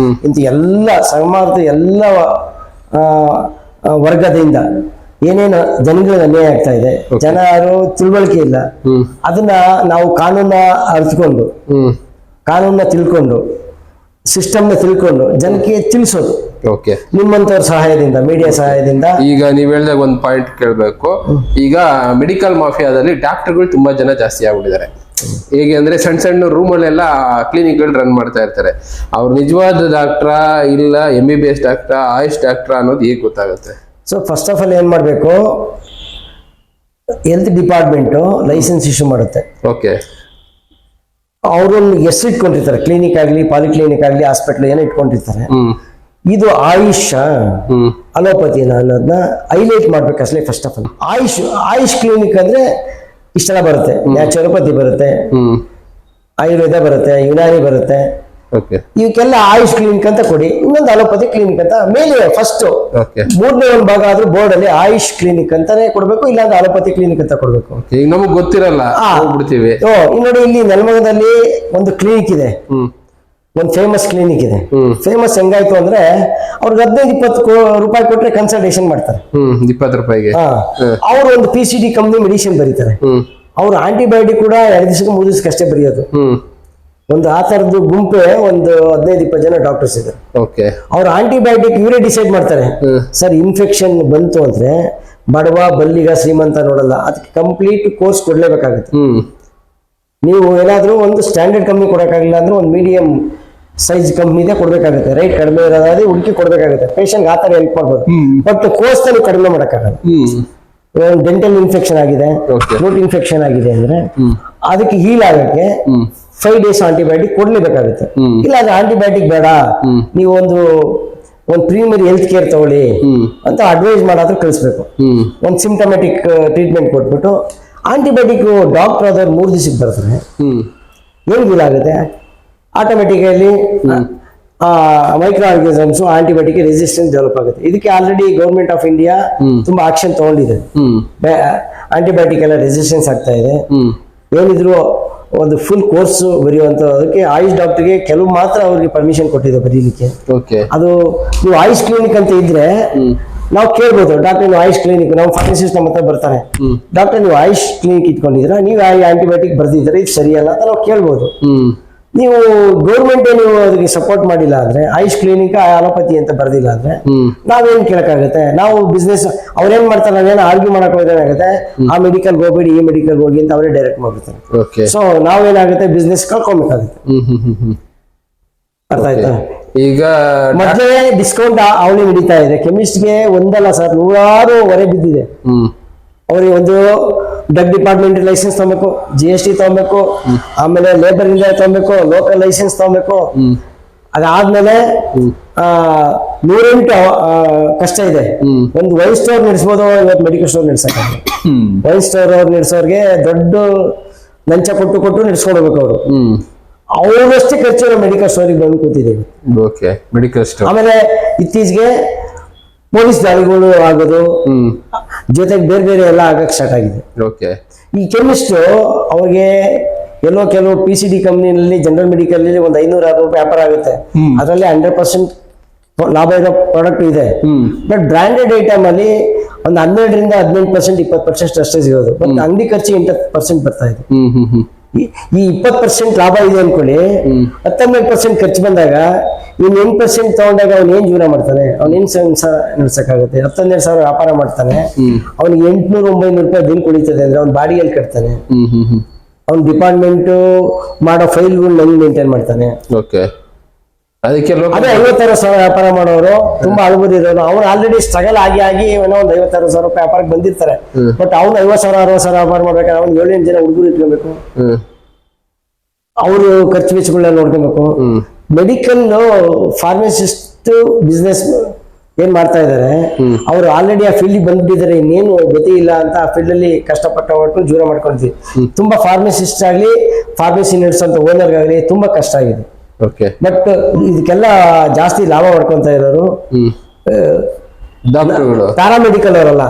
Speaker 1: ಇಂಥ ಎಲ್ಲ ಸಮಾಜದ ಎಲ್ಲ ವರ್ಗದಿಂದ ಏನೇನು ಜನಗಳಿಗೆ ಅನ್ಯಾಯ ಆಗ್ತಾ ಇದೆ, ಜನರು ತಿಳುವಳಿಕೆ ಇಲ್ಲ, ಅದನ್ನ ನಾವು ಕಾನೂನ ಅರಿತುಕೊಂಡು ಕಾನೂನ ತಿಳ್ಕೊಂಡು ಸಿಸ್ಟಮ್ನ ತಿಳ್ಕೊಂಡು ಜನಕ್ಕೆ ತಿಳಿಸೋದು
Speaker 2: ಓಕೆ.
Speaker 1: ನಿಮ್ಮಂತವ್ರ ಸಹಾಯದಿಂದ, ಮೀಡಿಯಾ ಸಹಾಯದಿಂದ.
Speaker 2: ಈಗ ನೀವ್ ಹೇಳ್ದಾಗ ಒಂದು ಪಾಯಿಂಟ್ ಕೇಳ್ಬೇಕು. ಈಗ ಮೆಡಿಕಲ್ ಮಾಫಿಯಾದಲ್ಲಿ ಡಾಕ್ಟರ್ಗಳು ತುಂಬಾ ಜನ ಜಾಸ್ತಿ ಆಗ್ಬಿಟ್ಟಿದ್ದಾರೆ. ಹೇಗೆ ಅಂದ್ರೆ ಸಣ್ಣ ಸಣ್ಣ ರೂಮಲ್ಲೆಲ್ಲ ಕ್ಲಿನಿಕ್ಗಳು ರನ್ ಮಾಡ್ತಾ ಇರ್ತಾರೆ. ಅವ್ರು ನಿಜವಾದ ಡಾಕ್ಟ್ರಾ ಇಲ್ಲ MBBS ಡಾಕ್ಟ್ರಾ ಆಯುಷ್ ಡಾಕ್ಟ್ರಾ ಅನ್ನೋದು ಹೇಗೆ ಗೊತ್ತಾಗುತ್ತೆ?
Speaker 1: ಸೊ ಫಸ್ಟ್ ಆಫ್ ಆಲ್ ಏನ್ ಮಾಡ್ಬೇಕು, ಹೆಲ್ತ್ ಡಿಪಾರ್ಟ್ಮೆಂಟು ಲೈಸೆನ್ಸ್ ಇಶ್ಯೂ ಮಾಡುತ್ತೆ.
Speaker 2: ಓಕೆ.
Speaker 1: ಅವ್ರನ್ನ ಹೆಸರು ಇಟ್ಕೊಂಡಿರ್ತಾರೆ, ಕ್ಲಿನಿಕ್ ಆಗಲಿ ಪಾಲಿಕ್ಲಿನಿಕ್ ಆಗಲಿ ಹಾಸ್ಪಿಟ್ಲ್ ಏನೋ ಇಟ್ಕೊಂಡಿರ್ತಾರೆ. ಇದು ಆಯುಷ್ ಅಲೋಪತಿನ ಅನ್ನೋದನ್ನ ಹೈಲೈಟ್ ಮಾಡ್ಬೇಕು ಅಸಲೇ. First of all Ayush clinic ಅಂದ್ರೆ ಇಷ್ಟೆಲ್ಲ ಬರುತ್ತೆ. ನ್ಯಾಚುರೋಪತಿ ಬರುತ್ತೆ, ಆಯುರ್ವೇದ ಬರುತ್ತೆ, ಯುನಾನಿ ಬರುತ್ತೆ. ಇವಕ್ಕೆಲ್ಲ ಆಯುಷ್ ಕ್ಲಿನಿಕ್ ಅಂತ ಕೊಡಿ, ಇನ್ನೊಂದು ಅಲೋಪತಿ ಕ್ಲಿನಿಕ್ ಅಂತ ಮೇಲೆ ಫಸ್ಟ್ ಮೂರನೇ ಒಂದು ಭಾಗ ಆದ್ರೂ ಬೋರ್ಡ್ ಅಲ್ಲಿ ಆಯುಷ್ ಕ್ಲಿನಿಕ್ ಅಂತಾನೆ ಕೊಡ್ಬೇಕು, ಇಲ್ಲಾಂದ್ರೆ ಅಲೋಪತಿ ಕ್ಲಿನಿಕ್ ಅಂತ ಕೊಡ್ಬೇಕು.
Speaker 2: ಈಗ ನಮಗ್ ಗೊತ್ತಿರಲ್ಲ, ಹೋಗ್ಬಿಡ್ತೀವಿ.
Speaker 1: ನೋಡಿ ಇಲ್ಲಿ ನೆಲಮಂಗಲದಲ್ಲಿ ಒಂದು ಕ್ಲಿನಿಕ್ ಇದೆ, ಒಂದು ಫೇಮಸ್ ಕ್ಲಿನಿಕ್ ಇದೆ. ಫೇಮಸ್ ಹೆಂಗಾಯ್ತು ಅಂದ್ರೆ ಅವ್ರಿಗೆ 15-20 ರೂಪಾಯಿ ಕೊಟ್ರೆ ಕನ್ಸಲ್ಟೇಷನ್ ಮಾಡ್ತಾರೆ.
Speaker 2: 20 ರೂಪಾಯಿಗೆ
Speaker 1: ಅವರು ಒಂದು PCD ಕಂಪ್ನಿ ಮೆಡಿಸಿನ್ ಬರೀತಾರೆ. ಅವ್ರು ಆಂಟಿಬಯೋಟಿಕ್ ಕೂಡ 2 ದಿವಸಕ್ಕೆ 3 ದಿವಸಕ್ಕೆ ಅಷ್ಟೇ ಬರೆಯೋದು. ಒಂದು ಆ ತರದ್ದು ಗುಂಪೆ ಒಂದು 15-20 ಜನ ಡಾಕ್ಟರ್ಸ್ ಇದ್ದಾರೆ. ಅವ್ರು ಆಂಟಿಬಯೋಟಿಕ್ ಇವರೇ ಡಿಸೈಡ್ ಮಾಡ್ತಾರೆ. ಸರ್ ಇನ್ಫೆಕ್ಷನ್ ಬಂತು ಅಂದ್ರೆ ಬಡವ ಬಲ್ಲಿಗ ಶ್ರೀಮಂತ ನೋಡಲ್ಲ, ಅದಕ್ಕೆ ಕಂಪ್ಲೀಟ್ ಕೋರ್ಸ್ ಕೊಡ್ಲೇಬೇಕಾಗುತ್ತೆ. ನೀವು ಏನಾದ್ರೂ ಒಂದು ಸ್ಟ್ಯಾಂಡರ್ಡ್ ಕಂಪ್ನಿ ಕೊಡೋಕ್ಕಾಗಿಲ್ಲ ಅಂದ್ರೆ ಒಂದು ಮೀಡಿಯಂ ಸೈಜ್ ಕಂಪ್ನಿದೆ ಕೊಡ್ಬೇಕಾಗುತ್ತೆ. ರೇಟ್ ಕಡಿಮೆ ಇರೋದಾದ್ರೆ ಹುಡುಕಿ ಕೊಡ್ಬೇಕಾಗುತ್ತೆ. ಪೇಷಂಟ್ ಆ ತರ ಹೆಲ್ಪ್ ಮಾಡ್ಬೋದು, ಬಟ್ ಕೋರ್ಸ್ ನೀವು ಕಡಿಮೆ ಮಾಡೋಕ್ಕಾಗಲ್ಲ. ಡೆಂಟಲ್ ಇನ್ಫೆಕ್ಷನ್ ಆಗಿದೆ, ರೂಟ್ ಇನ್ಫೆಕ್ಷನ್ ಆಗಿದೆ ಅಂದ್ರೆ ಅದಕ್ಕೆ ಹೀಲ್ ಆಗಕ್ಕೆ 5 days ಆಂಟಿಬಯೋಟಿಕ್ ಕೊಡ್ಲೇಬೇಕಾಗುತ್ತೆ. ಇಲ್ಲ ಅದು ಆಂಟಿಬಯೋಟಿಕ್ ಬೇಡ, ನೀವು ಒಂದು ಪ್ರೀಮಿಯರ್ ಹೆಲ್ತ್ ಕೇರ್ ತಗೊಳ್ಳಿ ಅಂತ ಅಡ್ವೈಸ್ ಮಾಡಾದ್ರೂ ಕಳಿಸ್ಬೇಕು. ಒಂದು ಸಿಂಪ್ಟಮೆಟಿಕ್ ಟ್ರೀಟ್ಮೆಂಟ್ ಕೊಟ್ಬಿಟ್ಟು ಆಂಟಿಬಯೋಟಿಕ್ ಡಾಕ್ಟರ್ ಆದವ್ರು 3 ದಿವಸಕ್ಕೆ ಬರ್ತಾರೆ. ಏನ್ ಹೀಲ್ ಆಗುತ್ತೆ automatically micro organisms antibiotic resistance develop ಆಗುತ್ತೆ. ಇದಕ್ಕೆ ಆಲ್ರೆಡಿ ಗೌರ್ಮೆಂಟ್ ಆಫ್ ಇಂಡಿಯಾ ತುಂಬಾ ಆಕ್ಷನ್ ತಗೊಂಡಿದೆ. ಆಂಟಿಬಯೋಟಿಕ್ ಎಲ್ಲ ರೆಸಿಸ್ಟೆನ್ಸ್ ಆಗ್ತಾ ಇದೆ. ಏನಿದ್ರು ಒಂದು ಫುಲ್ ಕೋರ್ಸ್ ಬರೆಯುವಂತದಕ್ಕೆ ಆಯುಷ್ ಡಾಕ್ಟರ್ಗೆ ಕೆಲವು ಮಾತ್ರ ಅವ್ರಿಗೆ ಪರ್ಮಿಷನ್ ಕೊಟ್ಟಿದೆ ಬರೀಲಿಕ್ಕೆ. ಅದು ನೀವು ಆಯುಷ್ ಕ್ಲಿನಿಕ್ ಅಂತ ಇದ್ರೆ ನಾವು ಕೇಳ್ಬೋದು, ಡಾಕ್ಟರ್ ನೀವು ಆಯುಷ್ ಕ್ಲಿನಿಕ್, ನಾವು ಫಾರ್ಮಸಿಸ್ಟ್ ನಮ್ಮ ಹತ್ರ ಬರ್ತಾರೆ, ಡಾಕ್ಟರ್ ನೀವು ಆಯುಷ್ ಕ್ಲಿನಿಕ್ ಇಟ್ಕೊಂಡಿದ್ರ, ನೀವು ಆಂಟಿಬಯೋಟಿಕ್ ಬರ್ದಿದ್ರೆ ಇದು ಸರಿಯಲ್ಲ ಅಂತ ನಾವು ಕೇಳ್ಬೋದು. ನೀವು ಗೌರ್ಮೆಂಟ್ ನೀವು ಅದಕ್ಕೆ ಸಪೋರ್ಟ್ ಮಾಡಿಲ್ಲ ಅಂದ್ರೆ, ಆಯುಷ್ ಕ್ಲಿನಿಕ್ ಅಲೋಪತಿ ಅಂತ ಬರ್ದಿಲ್ಲ ಅಂದ್ರೆ ನಾವೇನ್ ಕೇಳಕ್ಕಾಗುತ್ತೆ? ನಾವು ಬಿಸ್ನೆಸ್ ಅವ್ರೇನ್ ಮಾಡ್ತಾರೆ, ನಾವೇನು ಆರ್ಗ್ಯೂ ಮಾಡಕ್ ಹೋಗೋದಾಗುತ್ತೆ, ಆ ಮೆಡಿಕಲ್ ಹೋಗ್ಬೇಡಿ ಈ ಮೆಡಿಕಲ್ ಹೋಗಿ ಅಂತ ಅವರೇ ಡೈರೆಕ್ಟ್ ಮಾಡ್ಬಿಡ್ತಾರೆ. ಸೊ ನಾವೇನಾಗುತ್ತೆ ಬಿಸ್ನೆಸ್ ಕಳ್ಕೊಬೇಕಾಗುತ್ತೆ. ಅರ್ಥ ಆಯ್ತಾ?
Speaker 2: ಈಗ
Speaker 1: ಮೊದಲೇ ಡಿಸ್ಕೌಂಟ್ ಅವಳಿ ನಡೀತಾ ಇದೆ. ಕೆಮಿಸ್ಟ್ಗೆ ಒಂದಲ್ಲ ಸರ್, 100 ಹೊರೆ ಬಿದ್ದಿದೆ. ಅವ್ರಿಗೆ ಒಂದು ಡ್ರಗ್ ಡಿಪಾರ್ಟ್ಮೆಂಟ್ ಲೈಸೆನ್ಸ್ ತಗೋಬೇಕು, GST ತಗೋಬೇಕು, ಆಮೇಲೆ ಲೇಬರ್ ಇಂದ ತಗೋಬೇಕು, ಲೋಕಲ್ ಲೈಸೆನ್ಸ್ ತಗೋಬೇಕು. ಅದಾದ್ಮೇಲೆ 108 ಕಷ್ಟ ಇದೆ. ಒಂದು ವೈನ್ ಸ್ಟೋರ್ ನಡೆಸ್ಬೋದು, ಇವತ್ತು ಮೆಡಿಕಲ್ ಸ್ಟೋರ್ ನಡೆಸಕ್ಕಾಗಲ್ಲ. ವೈನ್ ಸ್ಟೋರ್ ಅವ್ರು ನಡೆಸೋರ್ಗೆ ದೊಡ್ಡ ಲಂಚ ಕೊಟ್ಟು ನಡೆಸ್ಕೊಂಡು ಹೋಗ್ಬೇಕು ಅವರು. ಅವರಷ್ಟೇ ಖರ್ಚು ಮೆಡಿಕಲ್ ಸ್ಟೋರಿಗೆ ಬಂದು ಕೂತಿದ್ದೇವೆ.
Speaker 2: Medical store. ಆಮೇಲೆ
Speaker 1: ಇತ್ತೀಚೆಗೆ ಪೊಲೀಸ್ ದಾಳಿಗಳು ಆಗೋದು, ಜೊತೆಗೆ ಬೇರೆ ಬೇರೆ ಎಲ್ಲ ಆಗಕ್ಕೆ ಸ್ಟಾರ್ಟ್ ಆಗಿದೆ. ಈ ಕೆಮಿಸ್ಟ್ ಅವ್ರಿಗೆ ಎಲ್ಲೋ ಕೆಲವು PCD ಕಂಪ್ನಿನಲ್ಲಿ ಜನರಲ್ ಮೆಡಿಕಲ್ ಒಂದು 500-600 ರೂಪಾಯಿ ವ್ಯಾಪಾರ ಆಗುತ್ತೆ. ಅದರಲ್ಲಿ 100% ಲಾಭ ಇರೋ ಪ್ರಾಡಕ್ಟ್ ಇದೆ. ಬಟ್ ಬ್ರಾಂಡೆಡ್ ಐಟಮ್ ಅಲ್ಲಿ ಒಂದು 12-18%, 20% ಅಷ್ಟೇ ಸಿಗೋದು. ಬಟ್ ಅಂಗಡಿ ಖರ್ಚು 8% ಬರ್ತಾ ಇದೆ. ಈ 20% ಲಾಭ ಇದೆ ಅನ್ಕೊಳ್ಳಿ, 19% ಖರ್ಚು ಬಂದಾಗ ಇನ್ 8% ತಗೊಂಡಾಗ ಅವ್ನು ಏನ್ ಜೀವನ ಮಾಡ್ತಾನೆ? ಅವ್ನ ಏನ್ ಸಂಸಾರ ನಡೆಸಕ್ಕಾಗುತ್ತೆ? 12,000 ವ್ಯಾಪಾರ ಮಾಡ್ತಾನೆ, ಅವ್ನಿಗೆ 800-900 ರೂಪಾಯಿ ದಿನ ಕುಡಿತದೆ ಅಂದ್ರೆ ಅವ್ನ ಬಾಡಿಯಲ್ಲಿ ಕಟ್ತಾನೆ. ಅವ್ನ ಡಿಪಾರ್ಟ್ಮೆಂಟ್ ಮಾಡೋ ಫೈಲ್ಗಳು ನಂಗೆ ಮೇಂಟೈನ್ ಮಾಡ್ತಾನೆ.
Speaker 2: ಅದಕ್ಕೆ
Speaker 1: ಅದೇ 50,000 ವ್ಯಾಪಾರ ಮಾಡೋರು ತುಂಬಾ ಅನುಭವ ಇರೋರು, ಅವ್ರು ಆಲ್ರೆಡಿ ಸ್ಟ್ರಗಲ್ ಆಗಿ ಏನೋ ಒಂದು 50,000 ರೂಪಾಯಿ ವ್ಯಾಪಾರಕ್ಕೆ ಬಂದಿರ್ತಾರೆ. ಬಟ್ ಅವ್ನು 50,000-60,000 ವ್ಯಾಪಾರ ಮಾಡ್ಬೇಕಾದ್ರೆ ಅವ್ನು 7-8 ಜನ ಹುಡುಗರು ಇಟ್ಕೋಬೇಕು, ಅವರು ಖರ್ಚು ವೆಚ್ಚಗಳನ್ನ ನೋಡ್ಕೋಬೇಕು. ಮೆಡಿಕಲ್ ಫಾರ್ಮಸಿಸ್ಟ್ ಬಿಸ್ನೆಸ್ ಏನ್ ಮಾಡ್ತಾ ಇದಾರೆ, ಅವ್ರು ಆಲ್ರೆಡಿ ಆ ಫೀಲ್ಡ್ ಬಂದ್ಬಿಟ್ಟಿದ್ದಾರೆ, ಇನ್ನೇನು ಗತಿ ಇಲ್ಲ ಅಂತ ಆ ಫೀಲ್ಡ್ ಅಲ್ಲಿ ಕಷ್ಟಪಟ್ಟು ಜೀವನ ಮಾಡ್ಕೊಳ್ತೀವಿ. ತುಂಬಾ ಫಾರ್ಮಸಿಸ್ಟ್ ಆಗ್ಲಿ, ಫಾರ್ಮಸಿ ನಡೆಸೋಂತ ಓನರ್ ಆಗ್ಲಿ ತುಂಬಾ ಕಷ್ಟ ಆಗಿದೆ. ಬಟ್ ಇದಕ್ಕೆಲ್ಲ ಜಾಸ್ತಿ ಲಾಭ ಮಾಡ್ಕೊಂತ ಇರೋರು ಪ್ಯಾರಾಮೆಡಿಕಲ್ ಅವರಲ್ಲ,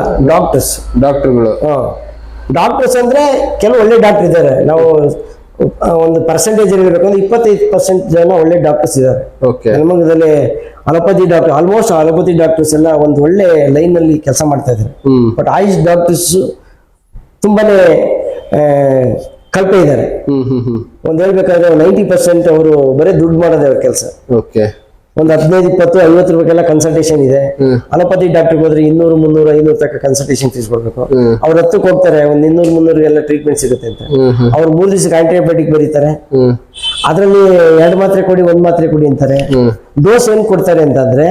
Speaker 1: ಡಾಕ್ಟರ್ಸ್ ಅಂದ್ರೆ ಕೆಲವು ಒಳ್ಳೆ ಡಾಕ್ಟರ್ ಇದ್ದಾರೆ. ನಾವು ಒಂದು ಪರ್ಸೆಂಟೇಜ್ ಇರಬೇಕಂದ್ರೆ 25% ಜನ ಒಳ್ಳೆ ಡಾಕ್ಟರ್ಸ್ ಇದ್ದಾರೆ ಶಿವಮೊಗ್ಗದಲ್ಲಿ. Allopathy doctor, almost allopathy doctors ಎಲ್ಲ ಒಂದು ಒಳ್ಳೆ ಲೈನ್ ಅಲ್ಲಿ ಕೆಲಸ ಮಾಡ್ತಾ ಇದ್ದಾರೆ. ಬಟ್ ಆಯುಷ್ ಡಾಕ್ಟರ್ಸ್ ತುಂಬಾನೇ ಕಲ್ಪೆ ಇದ್ದಾರೆ. ಒಂದ್ ಹೇಳ್ಬೇಕಾದ್ರೆ 90% ಅವರು ಬರೀ ದುಡ್ಡು ಮಾಡೋದೇ ಅವ್ರ ಕೆಲಸ.
Speaker 2: ಓಕೆ.
Speaker 1: ಒಂದು 15, 20, 50 ರೂಪಾಯಿಗೆಲ್ಲ ಕನ್ಸಲ್ಟೇಷನ್ ಇದೆ. ಅಲೋಪತಿ ಡಾಕ್ಟರ್ಗೆ ಹೋದ್ರೆ 200, 300, 500 ತನಕ ಕನ್ಸಲ್ಟೇಷನ್ ಫೀಸ್ ಕೊಡ್ಬೇಕು. ಅವ್ರ 10ಕ್ಕೆ ಹೋಗ್ತಾರೆ, ಒಂದ್ 200, 300 ಎಲ್ಲ ಟ್ರೀಟ್ಮೆಂಟ್ ಸಿಗುತ್ತೆ ಅಂತ. ಅವ್ರು 3 ದಿವಸಕ್ಕೆ ಆಂಟಿಬಯೋಟಿಕ್ ಬರೀತಾರೆ. ಅದ್ರಲ್ಲಿ 2 ಮಾತ್ರೆ ಕೊಡಿ, 1 ಮಾತ್ರೆ ಕೊಡಿ ಅಂತಾರೆ. ಡೋಸ್ ಏನ್ ಕೊಡ್ತಾರೆ ಅಂತಂದ್ರೆ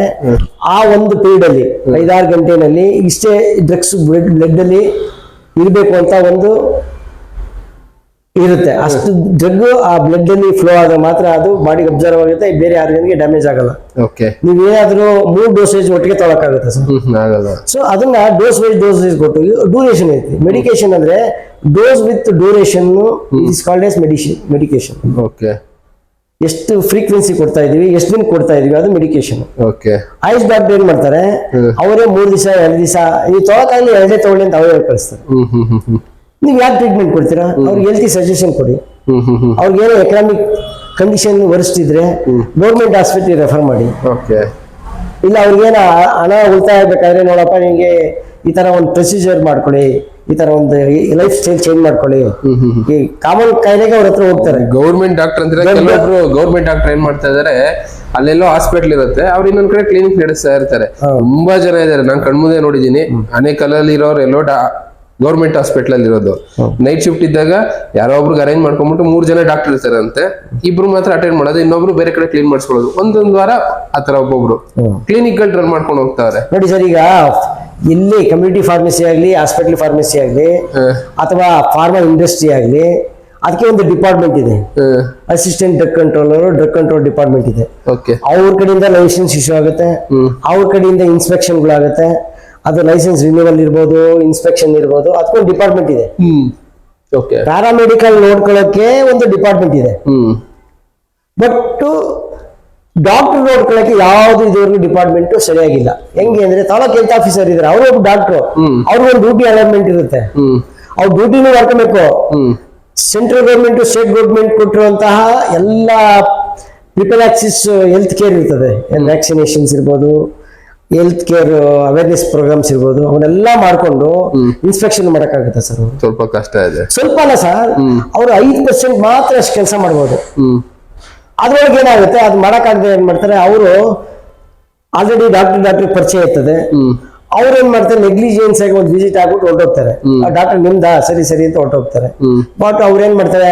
Speaker 1: ಆ ಒಂದು ಪೀರಿಯಡ್ ಅಲ್ಲಿ 5-6 ಗಂಟೆನಲ್ಲಿ ಇಷ್ಟೇ ಡ್ರಗ್ಸ್ ಬ್ಲಡ್ ಅಲ್ಲಿ ಇರ್ಬೇಕು ಅಂತ ಒಂದು ಇರುತ್ತೆ. ಅಷ್ಟು ಡ್ರಗ್ ಆ ಬ್ಲಡ್ ಅಲ್ಲಿ ಫ್ಲೋ ಆಗ ಮಾತ್ರ ಅದು ಬಾಡಿಗೆ ಅಬ್ಸರ್ವ್ ಆಗುತ್ತೆ, ಬೇರೆ ಆರ್ಗನ್ಗೆ ಡ್ಯಾಮೇಜ್ ಆಗಲ್ಲ. ನೀವೇನಾದ್ರೂ 3 ಡೋಸೇಜ್ ಒಟ್ಟಿಗೆ ತೊಗೊಳಕ್ಕಾಗುತ್ತೆ ಸರ್. ಸೊ ಅದನ್ನ ಡೋಸೇಜ್ ಕೊಟ್ಟು ಡ್ಯೂರೇಷನ್ ಐತಿ. ಮೆಡಿಕೇಶನ್ ಅಂದ್ರೆ dose with duration is called as medication. ಎಷ್ಟು ಫ್ರೀಕ್ವೆನ್ಸಿ ಕೊಡ್ತಾ ಇದೀವಿ, ಎಷ್ಟು ದಿನ ಕೊಡ್ತಾ ಇದೀವಿ, ಅದು ಮೆಡಿಕೇಶನ್. ಆಯುಷ್ ಡಾಕ್ಟರ್ ಏನ್ ಮಾಡ್ತಾರೆ, ಅವರೇ 3 ದಿವಸ 2 ದಿವಸ ನೀವು ತೊಗೊಳಕ್ಕಾಗಲಿ 2 ತಗೊಳ್ಳಿ ಅಂತ ಅವರೇ ಕಳಿಸ್ತಾರೆ. ನೀವ್ ಯಾಕೆ ಟ್ರೀಟ್ಮೆಂಟ್ ಕೊಡ್ತೀರಾ? ಅವ್ರಿಗೆ ಹೆಲ್ತಿ ಸಜೆಷನ್ ಕೊಡಿ. ಅವ್ರಿಗೆ ಏನೋ ಎಕನಾಮಿಕ್ ಕಂಡೀಷನ್ ವರಿಷ್ಠಿದ್ರೆ ಗೌರ್ಮೆಂಟ್ ಹಾಸ್ಪಿಟಲ್ ರೆಫರ್ ಮಾಡಿ. ಇಲ್ಲ ಅವ್ರಿಗೇನ ಹಣ ಉಳಿತಾಯ ಆಗ್ಬೇಕಾದ್ರೆ ನೋಡಪ್ಪ ನಿಮ್ಗೆ ಈ ತರ ಒಂದು ಪ್ರೊಸೀಜರ್ ಮಾಡ್ಕೊಳ್ಳಿ, ಈ ತರ ಒಂದು ಲೈಫ್ ಸ್ಟೈಲ್ ಚೇಂಜ್ ಮಾಡ್ಕೊಳ್ಳಿ. ಈ ಕಾಮನ್ ಕಾಯಿಲೆಗೆ ಅವ್ರ ಹತ್ರ ಹೋಗ್ತಾರೆ.
Speaker 2: ಗೌರ್ಮೆಂಟ್ ಡಾಕ್ಟರ್ ಅಂದ್ರೆ ಕೆಲವೊಬ್ರು ಗೌರ್ಮೆಂಟ್ ಡಾಕ್ಟರ್ ಏನ್ ಮಾಡ್ತಾ ಇದಾರೆ, ಅಲ್ಲೆಲ್ಲೋ ಹಾಸ್ಪಿಟಲ್ ಇರುತ್ತೆ, ಅವ್ರು ಇನ್ನೊಂದ್ ಕಡೆ ಕ್ಲಿನಿಕ್ ನಡೆಸ್ತಾ ಇರ್ತಾರೆ. ತುಂಬಾ ಜನ ಇದಾರೆ, ನಾನ್ ಕಣ್ಮುಂದೆ ನೋಡಿದೀನಿ. ಅನೇಕಲ್ಲಲ್ಲಿ ಇರೋರು ಎಲ್ಲೋ ಗೌರ್ಮೆಂಟ್ ಹಾಸ್ಪಿಟಲ್ ಅಲ್ಲಿ ಇರೋದು. ನೈಟ್ ಶಿಫ್ಟ್ ಇದ್ದಾಗ ಯಾರೋ ಒಬ್ರಿಗೆ ಅರೇಂಜ್ ಮಾಡ್ಕೊಂಡ್ಬಿಟ್ಟು 3 ಜನ ಡಾಕ್ಟರ್ ಇರ್ತಾರೆ ಅಂತೆ, 2 ಮಾತ್ರ ಅಟೆಂಡ್ ಮಾಡೋದು, ಇನ್ನೊಬ್ರು ಬೇರೆ ಕಡೆ ಕ್ಲೀನ್ ಮಾಡಿಸ್ಕೊಳ್ಳೋದು. ಒಂದೊಂದು ವಾರ ಆತರ ಒಬ್ಬೊಬ್ರು ಕ್ಲಿನಿಕ್ ಗಳು ರನ್ ಮಾಡ್ಕೊಂಡು ಹೋಗ್ತಾರೆ.
Speaker 1: ನೋಡಿ ಸರ್, ಈಗ ಇಲ್ಲಿ ಕಮ್ಯುನಿಟಿ ಫಾರ್ಮಸಿ ಆಗ್ಲಿ, ಹಾಸ್ಪಿಟಲ್ ಫಾರ್ಮಸಿ ಆಗ್ಲಿ, ಅಥವಾ ಫಾರ್ಮಾ ಇಂಡಸ್ಟ್ರಿ ಆಗ್ಲಿ, ಅದಕ್ಕೆ ಒಂದು ಡಿಪಾರ್ಟ್ಮೆಂಟ್ ಇದೆ. ಅಸಿಸ್ಟೆಂಟ್ ಡ್ರಗ್ ಕಂಟ್ರೋಲ್ ಡಿಪಾರ್ಟ್ಮೆಂಟ್ ಇದೆ. ಅವ್ರ ಕಡೆಯಿಂದ ಲೈಸೆನ್ಸ್ ಇಶ್ಯೂ ಆಗುತ್ತೆ, ಅವ್ರ ಕಡೆಯಿಂದ ಇನ್ಸ್ಪೆಕ್ಷನ್ಗಳಾಗುತ್ತೆ. ಅದು ಲೈಸೆನ್ಸ್ ರಿನ್ಯೂವಲ್ ಇರ್ಬೋದು, ಇನ್ಸ್ಪೆಕ್ಷನ್ ಇರ್ಬೋದು, ಅದಕ್ಕೊಂದು ಡಿಪಾರ್ಟ್ಮೆಂಟ್ ಇದೆ. ಪ್ಯಾರಾಮೆಡಿಕಲ್ ನೋಡ್ಕೊಳ್ಳೋಕೆ ಒಂದು ಡಿಪಾರ್ಟ್ಮೆಂಟ್ ಇದೆ. ಬಟ್ ಡಾಕ್ಟರ್ ನೋಡ್ಕೊಳ್ಳೋಕೆ ಯಾವ್ದು ಇದುವರೆಗೂ ಡಿಪಾರ್ಟ್ಮೆಂಟ್ ಸರಿಯಾಗಿಲ್ಲ. ಹೆಂಗೆ ಅಂದ್ರೆ ತಾಲೂಕ್ ಹೆಲ್ತ್ ಆಫೀಸರ್ ಇದ್ರೆ ಅವರು ಒಬ್ಬ ಡಾಕ್ಟರ್, ಅವ್ರಿಗೊಂದು ಡ್ಯೂಟಿ ಅಲೈನ್ಮೆಂಟ್ ಇರುತ್ತೆ. ಅವ್ರ ಡ್ಯೂಟಿನೂ ಮಾಡ್ಕೋಬೇಕು. ಸೆಂಟ್ರಲ್ ಗೌರ್ಮೆಂಟ್, ಸ್ಟೇಟ್ ಗೌರ್ಮೆಂಟ್ ಕೊಟ್ಟಿರುವಂತಹ ಎಲ್ಲ ಪ್ರಿಪೆರಾಕ್ಸಿಸ್ ಹೆಲ್ತ್ ಕೇರ್ ಇರ್ತದೆ. ವ್ಯಾಕ್ಸಿನೇಷನ್ಸ್ ಇರ್ಬೋದು, ಹೆಲ್ತ್ ಕೇರ್ ಅವೇರ್ನೆಸ್ ಪ್ರೋಗ್ರಾಮ್ಸ್ ಇರ್ಬೋದು, ಅವನ್ನೆಲ್ಲ ಮಾಡ್ಕೊಂಡು ಇನ್ಸ್ಪೆಕ್ಷನ್ ಮಾಡಕ್ಕಾಗುತ್ತೆ ಸರ್.
Speaker 2: ಸ್ವಲ್ಪ ಕಷ್ಟ ಇದೆ.
Speaker 1: ಸ್ವಲ್ಪ ಅಲ್ಲ ಸರ್, ಅವ್ರು 5% ಮಾತ್ರ ಅಷ್ಟು ಕೆಲಸ ಮಾಡ್ಬೋದು. ಅದ್ರೊಳಗೆ ಏನಾಗುತ್ತೆ, ಅದು ಮಾಡಕ್ಕಾಗದೆ ಏನ್ ಮಾಡ್ತಾರೆ, ಅವರು ಆಲ್ರೆಡಿ ಡಾಕ್ಟರ್ ಪರಿಚಯ ಇರ್ತದೆ. ಅವ್ರು ಏನ್ ಮಾಡ್ತಾರೆ, ನೆಗ್ಲಿಜೆನ್ಸ್ ಆಗಿ ಒಂದು ವಿಸಿಟ್ ಆಗ್ಬಿಟ್ಟು ಹೊರಟೋಗ್ತಾರೆ. ಡಾಕ್ಟರ್ ನಿಮ್ದಾ, ಸರಿ ಸರಿ ಅಂತ ಹೊರಟೋಗ್ತಾರೆ. ಬಟ್ ಅವ್ರು ಏನ್ ಮಾಡ್ತಾರೆ,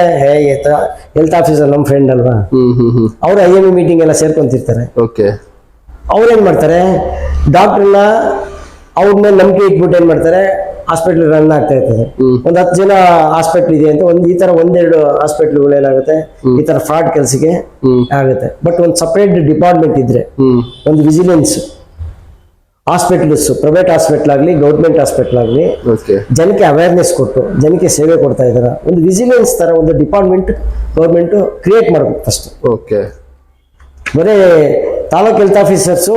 Speaker 1: ಹೆಲ್ತ್ ಆಫೀಸರ್ ನಮ್ ಫ್ರೆಂಡ್ ಅಲ್ವಾ, ಅವ್ರು IME ಮೀಟಿಂಗ್ ಎಲ್ಲ ಸೇರ್ಕೊಂತಿರ್ತಾರೆ. ಅವ್ರೇನ್ ಮಾಡ್ತಾರೆ, ಡಾಕ್ಟರ್ನ ಅವ್ರ ಮೇಲೆ ನಂಬಿಕೆ ಇಟ್ಬಿಟ್ಟು ಏನ್ ಮಾಡ್ತಾರೆ, ಹಾಸ್ಪಿಟ್ಲ್ ರನ್ ಆಗ್ತಾ ಇರ್ತದೆ. ಒಂದ್ 10 ಜನ ಹಾಸ್ಪಿಟ್ಲ್ ಇದೆ ಅಂತ ಈ ತರ 1-2 ಹಾಸ್ಪಿಟ್ಲ್ಗಳು ಏನಾಗುತ್ತೆ, ಈ ತರ ಫ್ರಾಡ್ ಕೆಲಸಕ್ಕೆ ಆಗುತ್ತೆ. ಬಟ್ ಒಂದು ಸಪರೇಟ್ ಡಿಪಾರ್ಟ್ಮೆಂಟ್ ಇದ್ರೆ, ಒಂದು ವಿಜಿಲೆನ್ಸ್ ಹಾಸ್ಪಿಟಲ್ಸ್, ಪ್ರೈವೇಟ್ ಹಾಸ್ಪಿಟಲ್ ಆಗ್ಲಿ, ಗೌರ್ಮೆಂಟ್ ಹಾಸ್ಪಿಟಲ್ ಆಗ್ಲಿ, ಜನಕ್ಕೆ ಅವೇರ್ನೆಸ್ ಕೊಟ್ಟು ಜನಕ್ಕೆ ಸೇವೆ ಕೊಡ್ತಾ ಇದಾರೆ. ಒಂದು ವಿಜಿಲೆನ್ಸ್ ತರ ಒಂದು ಡಿಪಾರ್ಟ್ಮೆಂಟ್ ಗೌರ್ಮೆಂಟ್ ಕ್ರಿಯೇಟ್ ಮಾಡ್ಬೇಕು ಫಸ್ಟ್. ಬರೇ taluk health officers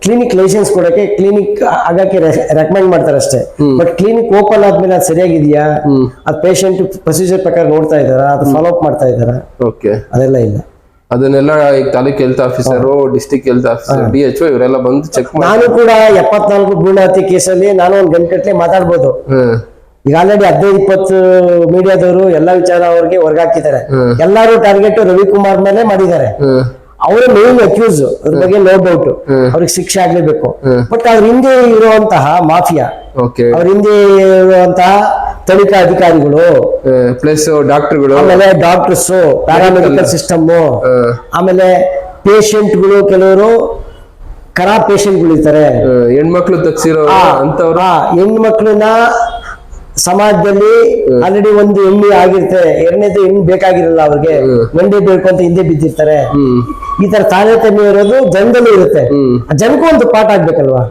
Speaker 1: clinic license ಕೊಡಕ್ಕೆ, ಕ್ಲಿನಿಕ್ ಆಗಕ್ಕೆ ರೆಕಮೆಂಡ್ ಮಾಡ್ತಾರೆ ಅಷ್ಟೇ. ಬಟ್ ಕ್ಲಿನಿಕ್ ಓಪನ್ ಆದ್ಮೇಲೆ ಅದು ಸರಿಯಾಗಿದೆಯಾ, ಅದು ಪೇಷಂಟ್ ಪ್ರೊಸೀಜರ್ ಪ್ರಕಾರ ನೋಡ್ತಾ ಇದಾರ, ಅದು ಫಾಲೋ ಅಪ್ ಮಾಡ್ತಾ ಇದಾರ, ಅದೆಲ್ಲ ಇಲ್ಲ.
Speaker 2: ಅದನ್ನೆಲ್ಲ ಈಗ taluk health officer, district health officer, DHO ಇವರೆಲ್ಲ ಬಂದು ಚೆಕ್ ಮಾಡಿ.
Speaker 1: ನಾನು ಕೂಡ 74 ಭ್ರೂಣಹತ್ಯೆ ಕೇಸಲ್ಲಿ ನಾನು 1 ಗಂಟೆ ಗಟ್ಟಲೆ ಮಾತಾಡ್ಬೋದು. ಈಗ ಆಲ್ರೆಡಿ 15-20 ಮೀಡಿಯಾದವರು ಎಲ್ಲ ವಿಚಾರ ಅವ್ರಿಗೆ ಹೊರಗಾಕಿದ್ದಾರೆ. ಎಲ್ಲಾರು ಟಾರ್ಗೆಟ್ ರವಿಕುಮಾರ್ ಮೇಲೆ ಮಾಡಿದ್ದಾರೆ. ಅವರ ಮೇನ್ ಅಕ್ಯೂಸ್, ಅದ್ರ ಬಗ್ಗೆ ನೋ ಡೌಟ್, ಅವ್ರಿಗೆ ಶಿಕ್ಷೆ ಆಗ್ಲೇಬೇಕು. ಬಟ್ ಅವ್ರ ಹಿಂದೆ ಇರುವಂತಹ ಮಾಫಿಯಾ, ಅವ್ರ ಹಿಂದೆ ಇರುವಂತಹ ತನಿಖಾ ಅಧಿಕಾರಿಗಳು,
Speaker 2: ಪ್ಲಸ್ ಡಾಕ್ಟರ್ಗಳು, ಆಮೇಲೆ
Speaker 1: ಡಾಕ್ಟರ್ಸ್, ಪ್ಯಾರಾಮೆಡಿಕಲ್ ಸಿಸ್ಟಮ್, ಆಮೇಲೆ ಪೇಷಂಟ್ಗಳು, ಕೆಲವರು ಖರಾಬ್ ಪೇಷಂಟ್ಗಳು ಇರ್ತಾರೆ.
Speaker 2: ಹೆಣ್ಮಕ್ಳು ತಗ್ಸಿರೋ ಅಂತವ್ರ ಹೆಣ್ಮಕ್ಳನ್ನ
Speaker 1: ಸಮಾಜದಲ್ಲಿ ಆಲ್ರೆಡಿ ಒಂದು ಹೆಣ್ಣು ಆಗಿರುತ್ತೆ, 2ನೇದು ಹೆಣ್ಣು ಬೇಕಾಗಿರಲ್ಲ ಅವ್ರಿಗೆ, ಗಂಡೆ ಬೇಕು ಅಂತ ಹಿಂದೆ ಬಿದ್ದಿರ್ತಾರೆ. ಈ ತರ ತಾರತಮ್ಯ ಇರೋದು ಜನದಲ್ಲಿ ಇರುತ್ತೆ. ಜನಕ್ಕೂ ಒಂದು ಪಾಠ ಆಗ್ಬೇಕಲ್ವಾ.